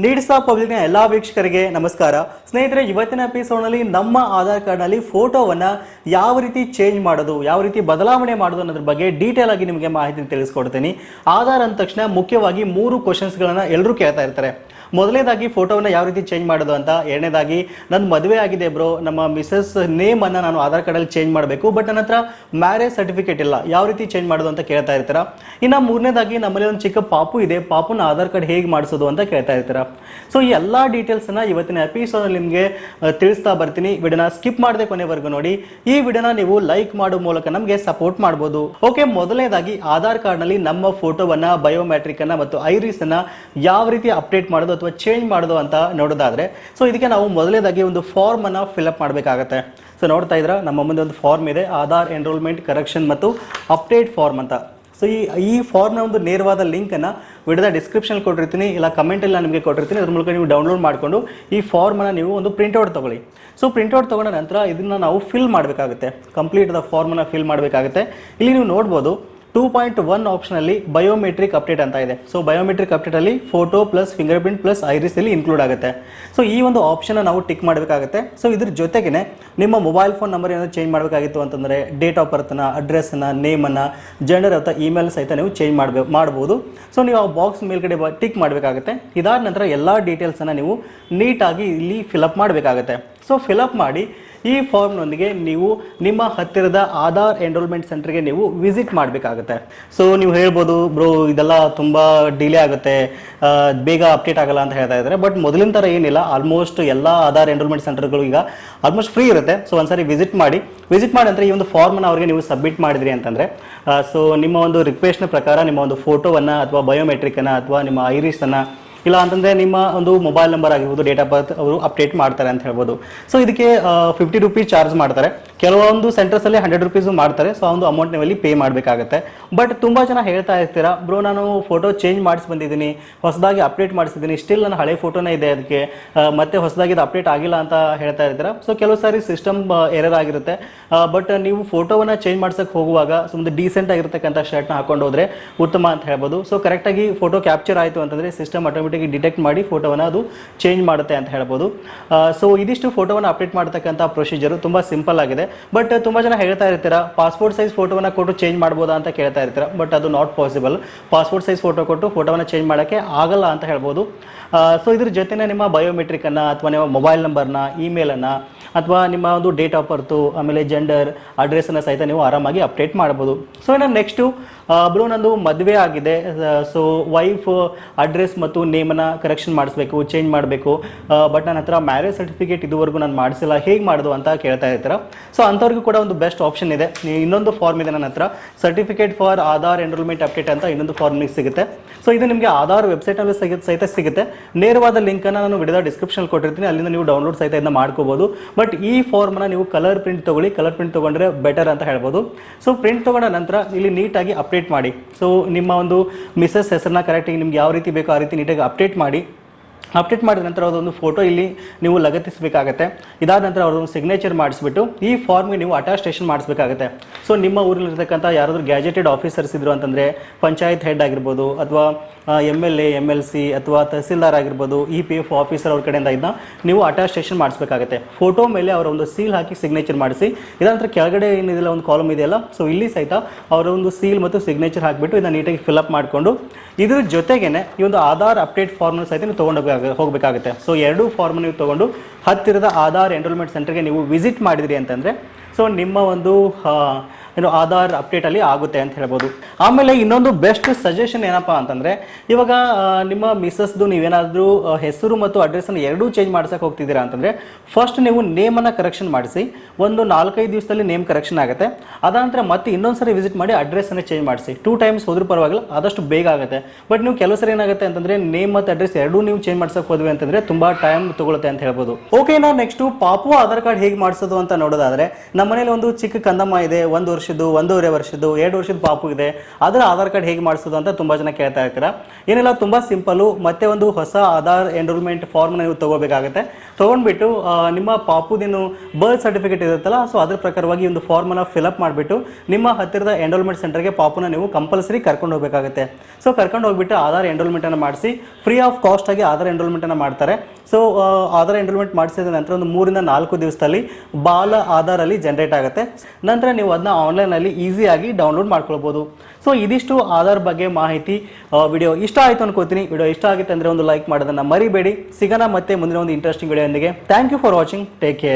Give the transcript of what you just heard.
Needs of ಪಬ್ಲಿಕ್ನ ಎಲ್ಲ ವೀಕ್ಷಕರಿಗೆ ನಮಸ್ಕಾರ. ಸ್ನೇಹಿತರೆ, ಇವತ್ತಿನ ಎಪಿಸೋಡ್ನಲ್ಲಿ ನಮ್ಮ ಆಧಾರ್ ಕಾರ್ಡ್ನಲ್ಲಿ ಫೋಟೋವನ್ನು ಯಾವ ರೀತಿ ಚೇಂಜ್ ಮಾಡೋದು, ಯಾವ ರೀತಿ ಬದಲಾವಣೆ ಮಾಡೋದು ಅನ್ನೋದ್ರ ಬಗ್ಗೆ ಡೀಟೇಲ್ ಆಗಿ ನಿಮಗೆ ಮಾಹಿತಿ ತಿಳಿಸ್ಕೊಡ್ತೀನಿ. ಆಧಾರ್ ಅಂದ ತಕ್ಷಣ ಮುಖ್ಯವಾಗಿ 3 ಕ್ವಶನ್ಸ್ಗಳನ್ನು ಎಲ್ಲರೂ ಕೇಳ್ತಾ ಇರ್ತಾರೆ. ಮೊದಲನೇದಾಗಿ ಫೋಟೋವನ್ನು ಯಾವ ರೀತಿ ಚೇಂಜ್ ಮಾಡೋದು ಅಂತ, ಎರಡನೇದಾಗಿ ನನ್ನ ಮದುವೆ ಆಗಿದೆ ಬ್ರೋ, ನಮ್ಮ ಮಿಸಸ್ ನೇಮನ್ನು ನಾನು ಆಧಾರ್ ಕಾರ್ಡಲ್ಲಿ ಚೇಂಜ್ ಮಾಡಬೇಕು, ಬಟ್ ನನ್ನ ಹತ್ರ ಮ್ಯಾರೇಜ್ ಸರ್ಟಿಫಿಕೇಟ್ ಇಲ್ಲ, ಯಾವ ರೀತಿ ಚೇಂಜ್ ಮಾಡೋದು ಅಂತ ಕೇಳ್ತಾ ಇರ್ತೀರಾ. ಇನ್ನು ಮೂರನೇದಾಗಿ ನಮ್ಮಲ್ಲಿ ಒಂದು ಚಿಕ್ಕ ಪಾಪು ಇದೆ, ಪಾಪುನ ಆಧಾರ್ ಕಾರ್ಡ್ ಹೇಗೆ ಮಾಡಿಸೋದು ಅಂತ ಕೇಳ್ತಾ ಇರ್ತೀರಾ. ಸೊ ಈ ಎಲ್ಲ ಡೀಟೇಲ್ಸನ್ನು ಇವತ್ತಿನ ಎಪಿಸೋಡಲ್ಲಿ ನಿಮಗೆ ತಿಳಿಸ್ತಾ ಬರ್ತೀನಿ. ವಿಡಿಯೋನ ಸ್ಕಿಪ್ ಮಾಡದೆ ಕೊನೆವರೆಗೂ ನೋಡಿ. ಈ ವಿಡಿಯೋನ ನೀವು ಲೈಕ್ ಮಾಡೋ ಮೂಲಕ ನಮಗೆ ಸಪೋರ್ಟ್ ಮಾಡ್ಬೋದು. ಓಕೆ, ಮೊದಲನೇದಾಗಿ ಆಧಾರ್ ಕಾರ್ಡ್ನಲ್ಲಿ ನಮ್ಮ ಫೋಟೋವನ್ನು, ಬಯೋಮೆಟ್ರಿಕ್ ಅನ್ನು ಮತ್ತು ಐರಿಸ್ ಅನ್ನು ಯಾವ ರೀತಿ ಅಪ್ಡೇಟ್ ಮಾಡೋದು ಅಥವಾ ಚೇಂಜ್ ಮಾಡೋದು ಅಂತ ನೋಡೋದಾದ್ರೆ, ಸೊ ಇದಕ್ಕೆ ನಾವು ಮೊದಲನೇದಾಗಿ ಒಂದು ಫಾರ್ಮ್ ಅನ್ನು ಫಿಲ್ಅಪ್ ಮಾಡಬೇಕಾಗತ್ತೆ. ಸೊ ನೋಡ್ತಾ ಇದ್ರ ನಮ್ಮ ಮುಂದೆ ಒಂದು ಫಾರ್ಮ್ ಇದೆ, ಆಧಾರ್ ಎನ್ರೋಲ್ಮೆಂಟ್ ಕರೆಕ್ಷನ್ ಮತ್ತು ಅಪ್ಡೇಟ್ ಫಾರ್ಮ್ ಅಂತ. ಸೊ ಈ ಫಾರ್ಮ್ನ ಒಂದು ನೇರವಾದ ಲಿಂಕನ್ನು ವಿಡಿಯೋದ ಡಿಸ್ಕ್ರಿಪ್ಷನ್ ಕೊಟ್ಟಿರ್ತೀನಿ, ಇಲ್ಲ ಕಮೆಂಟಲ್ಲಿ ನಾನು ನಿಮಗೆ ಕೊಟ್ಟಿರ್ತೀನಿ. ಅದ್ರ ಮೂಲಕ ನೀವು ಡೌನ್ಲೋಡ್ ಮಾಡಿಕೊಂಡು ಈ ಫಾರ್ಮನ್ನು ನೀವು ಒಂದು ಪ್ರಿಂಟ್ಔಟ್ ತೊಗೊಳ್ಳಿ. ಸೊ ಪ್ರಿಂಟ್ಔಟ್ ತೊಗೊಂಡ ನಂತರ ಇದನ್ನು ನಾವು ಫಿಲ್ ಮಾಡಬೇಕಾಗುತ್ತೆ, ಕಂಪ್ಲೀಟ್ ದ ಫಾರ್ಮನ್ನು ಫಿಲ್ ಮಾಡಬೇಕಾಗುತ್ತೆ. ಇಲ್ಲಿ ನೀವು ನೋಡ್ಬೋದು 2.1 ಆಪ್ಷನಲ್ಲಿ ಬಯೋಮೆಟ್ರಿಕ್ ಅಪ್ಡೇಟ್ ಅಂತ ಇದೆ. ಸೊ ಬಯೋಮೆಟ್ರಿಕ್ ಅಪ್ಡೇಟಲ್ಲಿ photo plus fingerprint plus iris ಇಲ್ಲಿ ಇನ್ಕ್ಲೂಡ್ ಆಗುತ್ತೆ. ಸೊ ಈ ಒಂದು ಆಪ್ಷನ್ ನಾವು ಟಿಕ್ ಮಾಡಬೇಕಾಗುತ್ತೆ. ಸೊ ಇದ್ರ ಜೊತೆಗೇ ನಿಮ್ಮ ಮೊಬೈಲ್ ಫೋನ್ ನಂಬರ್ ಏನಾದರೂ ಚೇಂಜ್ ಮಾಡಬೇಕಾಗಿತ್ತು ಅಂತಂದರೆ ಡೇಟ್ ಆಫ್ ಬರ್ತನ್ನ, ಅಡ್ರೆಸ್ಸನ್ನು, ನೇಮನ್ನು, ಜೆಂಡರ್ ಅಥವಾ ಇಮೇಲ್ ಸಹಿತ ನೀವು ಚೇಂಜ್ ಮಾಡ್ಬೋದು. ಸೊ ನೀವು ಆ ಬಾಕ್ಸ್ ಮೇಲ್ಗಡೆ ಟಿಕ್ ಮಾಡಬೇಕಾಗುತ್ತೆ. ಇದಾದ ನಂತರ ಎಲ್ಲ ಡೀಟೇಲ್ಸನ್ನು ನೀವು ನೀಟಾಗಿ ಇಲ್ಲಿ ಫಿಲಪ್ ಮಾಡಬೇಕಾಗುತ್ತೆ. ಸೊ ಫಿಲಪ್ ಮಾಡಿ ಈ ಫಾರ್ಮ್ನೊಂದಿಗೆ ನೀವು ನಿಮ್ಮ ಹತ್ತಿರದ ಆಧಾರ್ ಎನ್ರೋಲ್ಮೆಂಟ್ ಸೆಂಟರ್ಗೆ ನೀವು ವಿಸಿಟ್ ಮಾಡಬೇಕಾಗುತ್ತೆ. ಸೊ ನೀವು ಹೇಳ್ಬೋದು, ಬ್ರೋ ಇದೆಲ್ಲ ತುಂಬ ಡಿಲೇ ಆಗುತ್ತೆ, ಬೇಗ ಅಪ್ಡೇಟ್ ಆಗಲ್ಲ ಅಂತ ಹೇಳ್ತಾ ಇದ್ದಾರೆ. ಬಟ್ ಮೊದಲಿನ ಥರ ಏನಿಲ್ಲ, ಆಲ್ಮೋಸ್ಟ್ ಎಲ್ಲ ಆಧಾರ್ ಎನ್ರೋಲ್ಮೆಂಟ್ ಸೆಂಟರ್ಗಳು ಈಗ ಆಲ್ಮೋಸ್ಟ್ ಫ್ರೀ ಇರುತ್ತೆ. ಸೊ ಒಂದ್ಸರಿ ವಿಸಿಟ್ ಮಾಡಿ ನಂತರ ಈ ಒಂದು ಫಾರ್ಮನ್ನು ಅವರಿಗೆ ನೀವು ಸಬ್ಮಿಟ್ ಮಾಡಿದ್ರಿ ಅಂತಂದರೆ, ಸೊ ನಿಮ್ಮ ಒಂದು ರಿಕ್ವೆಸ್ಟ್ನ ಪ್ರಕಾರ ನಿಮ್ಮ ಒಂದು ಫೋಟೋವನ್ನು ಅಥವಾ ಬಯೋಮೆಟ್ರಿಕನ್ನು ಅಥವಾ ನಿಮ್ಮ ಐರಿಸನ್ನು, ಇಲ್ಲ ಅಂತಂದರೆ ನಿಮ್ಮ ಒಂದು ಮೊಬೈಲ್ ನಂಬರ್ ಆಗಿರ್ಬೋದು, ಡೇಟ್ ಆಫ್ ಬರ್ತ್ ಅವರು ಅಪ್ಡೇಟ್ ಮಾಡ್ತಾರೆ ಅಂತ ಹೇಳ್ಬೋದು. ಸೊ ಇದಕ್ಕೆ 50 ರೂಪೀಸ್ ಚಾರ್ಜ್ ಮಾಡ್ತಾರೆ. ಕೆಲವೊಂದು ಸೆಂಟರ್ಸಲ್ಲಿ 100 ರೂಪೀಸು ಮಾಡ್ತಾರೆ. ಸೊ ಆ ಒಂದು ಅಮೌಂಟ್ ನೀವಲ್ಲಿ ಪೇ ಮಾಡಬೇಕಾಗುತ್ತೆ. ಬಟ್ ತುಂಬ ಜನ ಹೇಳ್ತಾ ಇರ್ತೀರಾ, ಬ್ರೋ ನಾನು ಫೋಟೋ ಚೇಂಜ್ ಮಾಡಿಸಿ ಬಂದಿದ್ದೀನಿ, ಹೊಸದಾಗಿ ಅಪ್ಡೇಟ್ ಮಾಡಿಸಿದ್ದೀನಿ, ಸ್ಟಿಲ್ ನನ್ನ ಹಳೆ ಫೋಟೋನೇ ಇದೆ, ಅದಕ್ಕೆ ಮತ್ತೆ ಹೊಸದಾಗಿ ಇದು ಅಪ್ಡೇಟ್ ಆಗಿಲ್ಲ ಅಂತ ಹೇಳ್ತಾ ಇರ್ತೀರಾ. ಸೊ ಕೆಲವು ಸಾರಿ ಸಿಸ್ಟಮ್ ಎರರ್ ಆಗಿರುತ್ತೆ. ಬಟ್ ನೀವು ಫೋಟೋವನ್ನು ಚೇಂಜ್ ಮಾಡ್ಸೋಕ್ಕೆ ಹೋಗುವಾಗ ಒಂದು ಡೀಸೆಂಟ್ ಆಗಿರ್ತಕ್ಕಂಥ ಶರ್ಟ್ನ ಹಾಕೊಂಡು ಹೋದರೆ ಉತ್ತಮ ಅಂತ ಹೇಳ್ಬೋದು. ಸೊ ಕರೆಕ್ಟಾಗಿ ಫೋಟೋ ಕ್ಯಾಪ್ಚರ್ ಆಯಿತು ಅಂತಂದರೆ ಸಿಸ್ಟಮ್ ಆಟೋಮೆಟಿಕ್ ಡಿಟೆಕ್ಟ್ ಮಾಡಿ ಫೋಟೋವನ್ನು ಅದು ಚೇಂಜ್ ಮಾಡುತ್ತೆ ಅಂತ ಹೇಳ್ಬೋದು. ಸೊ ಇದಿಷ್ಟು ಫೋಟೋವನ್ನು ಅಪ್ಡೇಟ್ ಮಾಡತಕ್ಕಂಥ ಪ್ರೊಸೀಜರು ತುಂಬ ಸಿಂಪಲ್ ಆಗಿದೆ. ಬಟ್ ತುಂಬ ಜನ ಹೇಳ್ತಾ ಇರ್ತೀರಾ, ಪಾಸ್ಪೋರ್ಟ್ ಸೈಜ್ ಫೋಟೋವನ್ನು ಕೊಟ್ಟು ಚೇಂಜ್ ಮಾಡ್ಬೋದಾ ಅಂತ ಕೇಳ್ತಾ ಇರ್ತೀರಾ. ಬಟ್ ಅದು not possible. Passport size photo ಕೊಟ್ಟು ಫೋಟೋವನ್ನು ಚೇಂಜ್ ಮಾಡೋಕ್ಕೆ ಆಗಲ್ಲ ಅಂತ ಹೇಳ್ಬೋದು. ಸೊ ಇದ್ರ ಜೊತೆನೇ ನಿಮ್ಮ ಬಯೋಮೆಟ್ರಿಕನ್ನು ಅಥವಾ ನಿಮ್ಮ ಮೊಬೈಲ್ ನಂಬರ್ನ, ಇಮೇಲನ್ನು ಅಥವಾ ನಿಮ್ಮ ಒಂದು ಡೇಟ್ ಆಫ್ ಬರ್ತು, ಆಮೇಲೆ ಜೆಂಡರ್, ಅಡ್ರೆಸ್ಸನ್ನು ಸಹಿತ ನೀವು ಆರಾಮಾಗಿ ಅಪ್ಡೇಟ್ ಮಾಡ್ಬೋದು. ಸೊ ಇನ್ನು ನೆಕ್ಸ್ಟು, ಬ್ರೋ ನಂದು ಮದುವೆ ಆಗಿದೆ, ಸೊ ವೈಫ್ ಅಡ್ರೆಸ್ ಮತ್ತು ನೇಮನ್ನು ಕರೆಕ್ಷನ್ ಮಾಡಿಸ್ಬೇಕು, ಚೇಂಜ್ ಮಾಡಬೇಕು, ಬಟ್ ನನ್ನ ಹತ್ರ ಮ್ಯಾರೇಜ್ ಸರ್ಟಿಫಿಕೇಟ್ ಇದುವರೆಗೂ ನಾನು ಮಾಡಿಸಿಲ್ಲ, ಹೇಗೆ ಮಾಡೋದು ಅಂತ ಕೇಳ್ತಾ ಇರ್ತೀರ. ಸೊ ಅಂಥವ್ರಿಗೂ ಕೂಡ ಒಂದು ಬೆಸ್ಟ್ ಆಪ್ಷನ್ ಇದೆ. ಇನ್ನೊಂದು ಫಾರ್ಮ್ ಇದೆ ನನ್ನ ಹತ್ರ, certificate for Aadhaar enrolment update ಅಂತ ಇನ್ನೊಂದು ಫಾರ್ಮ್ ಸಿಗುತ್ತೆ. ಸೊ ಇದು ನಿಮಗೆ ಆಧಾರ್ ವೆಬ್ಸೈಟಲ್ಲಿ ಸಹಿತ ಸಿಗುತ್ತೆ. ನೇರವಾದ ಲಿಂಕನ್ನು ನಾನು ವಿಡಿಯೋದ ಡಿಸ್ಕ್ರಿಪ್ಷನ್ ಕೊಟ್ಟಿರ್ತೀನಿ, ಅಲ್ಲಿಂದ ನೀವು ಡೌನ್ಲೋಡ್ ಸಹಿತ ಇದನ್ನ ಮಾಡ್ಕೋಬೋದು. ಬಟ್ ಈ ಫಾರ್ಮನ್ನು ನೀವು ಕಲರ್ ಪ್ರಿಂಟ್ ತೊಗೊಳ್ಳಿ, ಕಲರ್ ಪ್ರಿಂಟ್ ತೊಗೊಂಡ್ರೆ ಬೆಟರ್ ಅಂತ ಹೇಳ್ಬೋದು. ಸೊ ಪ್ರಿಂಟ್ ತೊಗೊಂಡ ನಂತರ ಇಲ್ಲಿ ನೀಟಾಗಿ ಅಪ್ಡೇಟ್ ಮಾಡಿ. ಸೊ ನಿಮ್ಮ ಒಂದು ಮಿಸಸ್ ಹೆಸರನ್ನ ಕರೆಕ್ಟಾಗಿ ನಿಮ್ಗೆ ಯಾವ ರೀತಿ ಬೇಕೋ ಆ ರೀತಿ ನೀಟಾಗಿ ಅಪ್ಡೇಟ್ ಮಾಡಿ. ಅಪ್ಡೇಟ್ ಮಾಡಿದ ನಂತರ ಅದೊಂದು ಫೋಟೋ ಇಲ್ಲಿ ನೀವು ಲಗತ್ತಿಸಬೇಕಾಗತ್ತೆ. ಇದಾದ ನಂತರ ಅವ್ರದ್ದು ಸಿಗ್ನೇಚರ್ ಮಾಡಿಸ್ಬಿಟ್ಟು ಈ ಫಾರ್ಮ್ಗೆ ನೀವು ಅಟಾಸ್ಟೇಷನ್ ಮಾಡಿಸ್ಬೇಕಾಗತ್ತೆ. ಸೊ ನಿಮ್ಮ ಊರಲ್ಲಿರ್ತಕ್ಕಂಥ ಯಾರಾದರೂ ಗ್ಯಾಜೆಟೆಡ್ ಆಫೀಸರ್ಸ್ ಇದ್ರು ಅಂತಂದರೆ, ಪಂಚಾಯತ್ ಹೆಡ್ ಆಗಿರ್ಬೋದು, ಅಥವಾ MLA, MLC ಅಥವಾ ತಹಸೀಲ್ದಾರ್ ಆಗಿರ್ಬೋದು, EPF ಆಫೀಸರ್ ಅವ್ರ ಕಡೆಯಿಂದ ಇದನ್ನ ನೀವು ಅಟಾಸ್ಟೇಷನ್ ಮಾಡಿಸ್ಬೇಕಾಗುತ್ತೆ. ಫೋಟೋ ಮೇಲೆ ಅವರ ಒಂದು ಸೀಲ್ ಹಾಕಿ ಸಿಗ್ನೇಚರ್ ಮಾಡಿಸಿ. ಇದಾದ ಕೆಳಗಡೆ ಏನಿದೆಲ್ಲ ಒಂದು ಕಾಲಮ್ ಇದೆಯಲ್ಲ, ಸೊ ಇಲ್ಲಿ ಸಹಿತ ಅವರ ಒಂದು ಸೀಲ್ ಮತ್ತು ಸಿಗ್ನೇಚರ್ ಹಾಕಿಬಿಟ್ಟು ಇದನ್ನು ನೀಟಾಗಿ ಫಿಲ್ಅಪ್ ಮಾಡಿಕೊಂಡು, ಇದ್ರ ಜೊತೆಗೇನೆ ಈ ಒಂದು ಆಧಾರ್ ಅಪ್ಡೇಟ್ ಫಾರ್ಮ್ನ ಸಹಿತ ನೀವು ತೊಗೊಂಡು ಹೋಗಬೇಕಾಗುತ್ತೆ. ಸೊ ಎರಡೂ ಫಾರ್ಮ್ ನೀವು ತೊಗೊಂಡು ಹತ್ತಿರದ ಆಧಾರ್ ಎನ್ರೋಲ್ಮೆಂಟ್ ಸೆಂಟರ್ಗೆ ನೀವು ವಿಸಿಟ್ ಮಾಡಿದ್ರಿ ಅಂತಂದರೆ, ಸೊ ನಿಮ್ಮ ಒಂದು ಆಧಾರ್ ಅಪ್ಡೇಟಲ್ಲಿ ಆಗುತ್ತೆ ಅಂತ ಹೇಳ್ಬೋದು. ಆಮೇಲೆ ಇನ್ನೊಂದು ಬೆಸ್ಟ್ ಸಜೆಷನ್ ಏನಪ್ಪ ಅಂತಂದರೆ, ಇವಾಗ ನಿಮ್ಮ ಮಿಸಸ್ದು ನೀವೇನಾದರೂ ಹೆಸರು ಮತ್ತು ಅಡ್ರೆಸ್ಸನ್ನು ಎರಡೂ ಚೇಂಜ್ ಮಾಡ್ಸಕ್ಕೆ ಹೋಗ್ತಿದ್ದೀರಾ ಅಂತಂದರೆ, ಫಸ್ಟ್ ನೀವು ನೇಮನ್ನು ಕರೆಕ್ಷನ್ ಮಾಡಿಸಿ. ಒಂದು 4-5 ದಿವಸದಲ್ಲಿ ನೇಮ್ ಕರೆಕ್ಷನ್ ಆಗುತ್ತೆ. ಅದಾನಂತರ ಮತ್ತೆ ಇನ್ನೊಂದು ಸರಿ ವಿಸಿಟ್ ಮಾಡಿ ಅಡ್ರೆಸ್ಸನ್ನು ಚೇಂಜ್ ಮಾಡಿಸಿ. 2 ಟೈಮ್ಸ್ ಹೋದ್ರೂ ಪರವಾಗಿಲ್ಲ, ಆದಷ್ಟು ಬೇಗ ಆಗುತ್ತೆ. ಬಟ್ ನೀವು ಕೆಲವು ಸರಿ ಏನಾಗುತ್ತೆ ಅಂತಂದರೆ, ನೇಮ್ ಮತ್ತು ಅಡ್ರೆಸ್ ಎರಡೂ ನೀವು ಚೇಂಜ್ ಮಾಡ್ಸಕ್ಕೆ ಹೋದ್ವಿ ಅಂತಂದರೆ ತುಂಬ ಟೈಮ್ ತೊಗೊಳುತ್ತೆ ಅಂತ ಹೇಳ್ಬೋದು. ಓಕೆ, ನಾವು ನೆಕ್ಸ್ಟು ಪಾಪು ಆಧಾರ್ ಕಾರ್ಡ್ ಹೇಗೆ ಮಾಡಿಸೋದು ಅಂತ ನೋಡೋದಾದರೆ, ನಮ್ಮ ಮನೇಲಿ ಒಂದು ಚಿಕ್ಕ ಕಂದಮ್ಮ ಇದೆ, 1 ವರ್ಷ ವರ್ಷದ್ದು, 1.5 ವರ್ಷದ್ದು, 2 ವರ್ಷದ ಪಾಪು ಇದೆ, ಅದರ ಆಧಾರ್ ಕಾರ್ಡ್ ಹೇಗೆ ಮಾಡಿಸೋದು ಅಂತ ತುಂಬ ಜನ ಕೇಳ್ತಾ ಇರ್ತೀರಾ. ಏನಿಲ್ಲ, ತುಂಬ ಸಿಂಪಲ್ಲು. ಮತ್ತೆ ಒಂದು ಹೊಸ ಆಧಾರ್ ಎನ್ರೋಲ್ಮೆಂಟ್ ಫಾರ್ಮ್ನ ನೀವು ತೊಗೋಬೇಕಾಗುತ್ತೆ. ತೊಗೊಂಡ್ಬಿಟ್ಟು ನಿಮ್ಮ ಪಾಪುದೇನು ಬರ್ತ್ ಸರ್ಟಿಫಿಕೇಟ್ ಇರುತ್ತಲ್ಲ, ಸೊ ಅದ್ರ ಪ್ರಕಾರವಾಗಿ ಒಂದು ಫಾರ್ಮನ್ನು ಫಿಲಪ್ ಮಾಡಿಬಿಟ್ಟು ನಿಮ್ಮ ಹತ್ತಿರದ ಎನ್ರೋಲ್ಮೆಂಟ್ ಸೆಂಟರ್ಗೆ ಪಾಪುನ ನೀವು ಕಂಪಲ್ಸರಿ ಕರ್ಕೊಂಡು ಹೋಗಬೇಕಾಗುತ್ತೆ. ಸೊ ಕರ್ಕೊಂಡು ಹೋಗ್ಬಿಟ್ಟು ಆಧಾರ್ ಎನ್ರೋಲ್ಮೆಂಟನ್ನು ಮಾಡಿಸಿ ಫ್ರೀ ಆಫ್ ಕಾಸ್ಟ್ ಆಗಿ ಆಧಾರ್ ಎನ್ರೋಲ್ಮೆಂಟನ್ನು ಮಾಡ್ತಾರೆ. ಸೊ ಆಧಾರ್ ಎನ್ರೋಲ್ಮೆಂಟ್ ಮಾಡಿಸಿದ ನಂತರ ಒಂದು 3 ರಿಂದ 4 ದಿವಸದಲ್ಲಿ ಬಾಲ ಆಧಾರಲ್ಲಿ ಜನರೇಟ್ ಆಗುತ್ತೆ. ನಂತರ ನೀವು ಅದನ್ನ ಆನ್ಲೈನಲ್ಲಿ ಈಸಿಯಾಗಿ ಡೌನ್ಲೋಡ್ ಮಾಡ್ಕೊಳ್ಬೋದು. ಸೊ ಇದಿಷ್ಟು ಆಧಾರ್ ಬಗ್ಗೆ ಮಾಹಿತಿ. ವಿಡಿಯೋ ಇಷ್ಟ ಆಯಿತು ಅನ್ಕೋತೀನಿ. ವಿಡಿಯೋ ಇಷ್ಟ ಆಗಿತ್ತು ಅಂದರೆ ಒಂದು ಲೈಕ್ ಮಾಡೋದನ್ನು ಮರಿಬೇಡಿ. ಸಿಗೋಣ ಮತ್ತೆ ಮುಂದಿನ ಒಂದು ಇಂಟ್ರೆಸ್ಟಿಂಗ್ ವಿಡಿಯೋದೊಂದಿಗೆ. Thank you for watching. Take care.